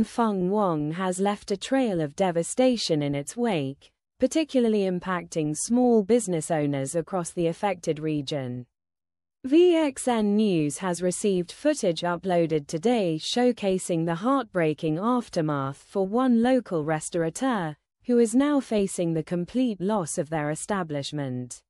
Typhoon Feng Wang has left a trail of devastation in its wake, particularly impacting small business owners across the affected region. VXN News has received footage uploaded today showcasing the heartbreaking aftermath for one local restaurateur, who is now facing the complete loss of their establishment.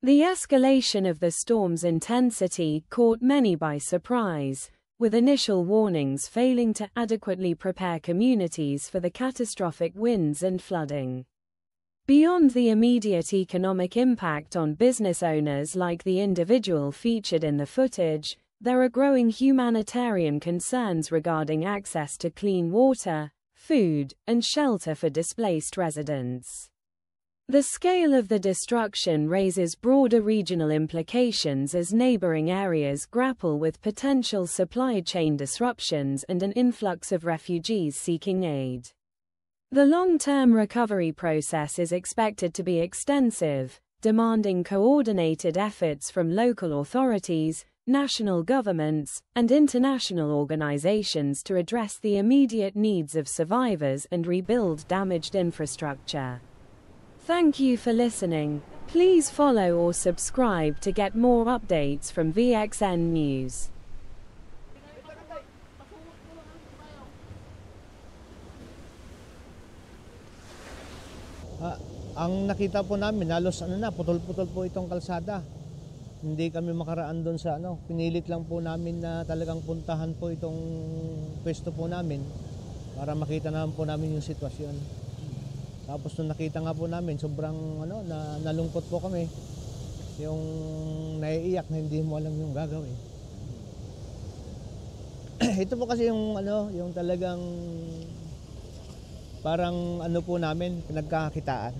The escalation of the storm's intensity caught many by surprise, with initial warnings failing to adequately prepare communities for the catastrophic winds and flooding. Beyond the immediate economic impact on business owners like the individual featured in the footage, there are growing humanitarian concerns regarding access to clean water, food, and shelter for displaced residents. The scale of the destruction raises broader regional implications as neighboring areas grapple with potential supply chain disruptions and an influx of refugees seeking aid. The long-term recovery process is expected to be extensive, demanding coordinated efforts from local authorities, national governments, and international organizations to address the immediate needs of survivors and rebuild damaged infrastructure. Thank you for listening. Please follow or subscribe to get more updates from VXN News. Ang nakita po namin, halos putol-putol po itong kalsada. Hindi kami makaraan doon sa pinilit lang po namin na talagang puntahan po itong pwesto po namin para makita naman po namin yung sitwasyon. Tapos nung nakita nga po namin, sobrang nalungkot po kami. Yung naiiyak na hindi mo alam yung gagawin. Ito po kasi yung talagang parang po namin, pinagkakakitaan.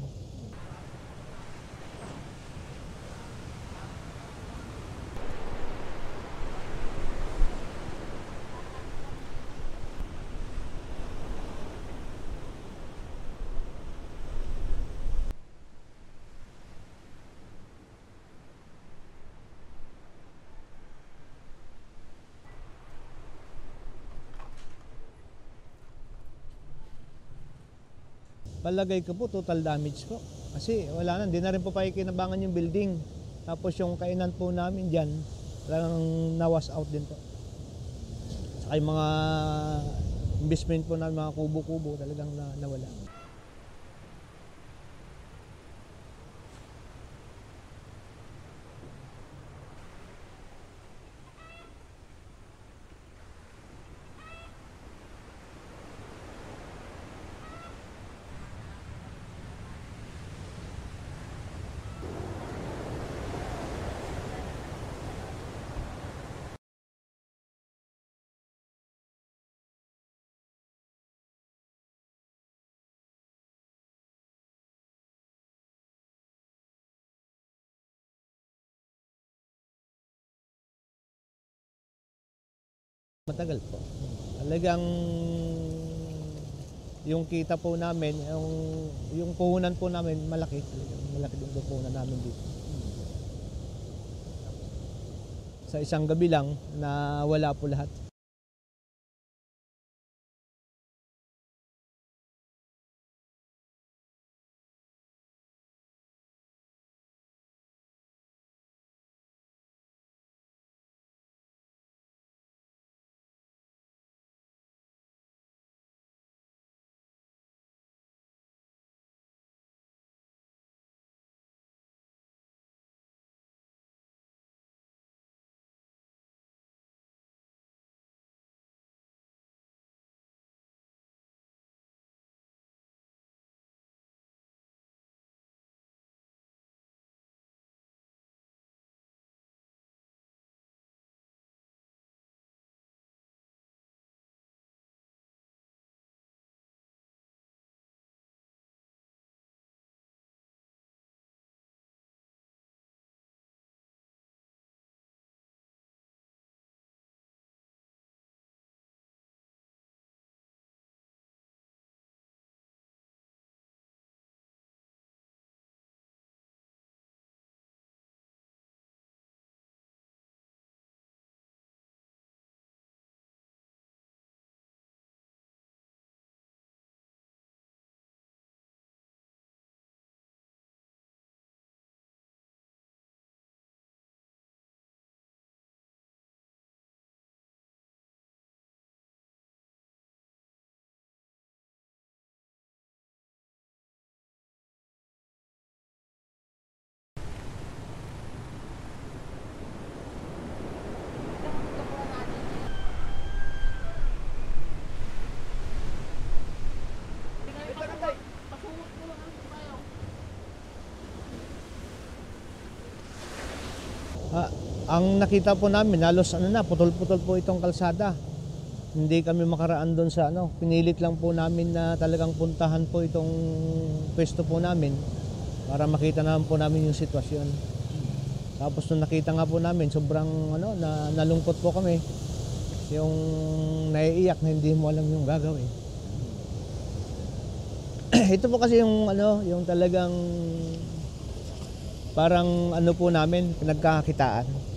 Palagay ko po, total damage po. Kasi wala na, hindi na rin po pakikinabangan yung building. Tapos yung kainan po namin dyan, talagang nawas out din po. Saka yung mga investment po namin, mga kubo-kubo, talagang nawala. Matagal po. Talagang yung kita po namin, yung puhunan po namin malaki. Malaki din yung puhunan namin dito. Sa isang gabi lang na wala po lahat. Ah, ang nakita po namin, halos putol-putol po itong kalsada. Hindi kami makaraan doon sa pinilit lang po namin na talagang puntahan po itong pwesto po namin para makita naman po namin yung sitwasyon. Tapos nung nakita nga po namin, sobrang nalungkot po kami. Yung naiiyak na hindi mo alam yung gagawin. Ito po kasi yung talagang parang po namin, pinagkakakitaan.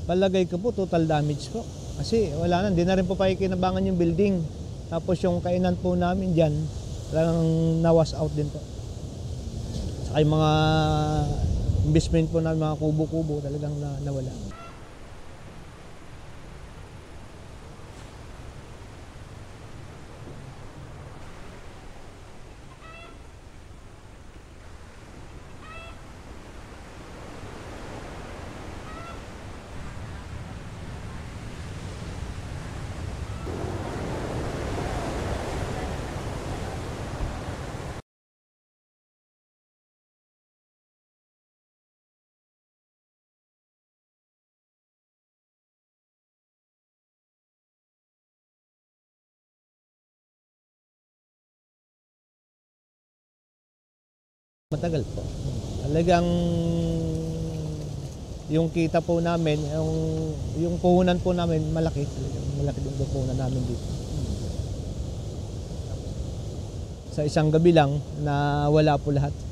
Palagay ko po total damage po. Kasi wala na, hindi na rin po pakikinabangan yung building. Tapos yung kainan po namin dyan, talagang nawas out din po. Saka yung mga investment po namin, mga kubo-kubo, talagang nawala. Matagal po. Talagang yung kita po namin, yung puhunan po namin malaki. Malaki din yung puhunan namin dito. Sa isang gabi lang na wala po lahat.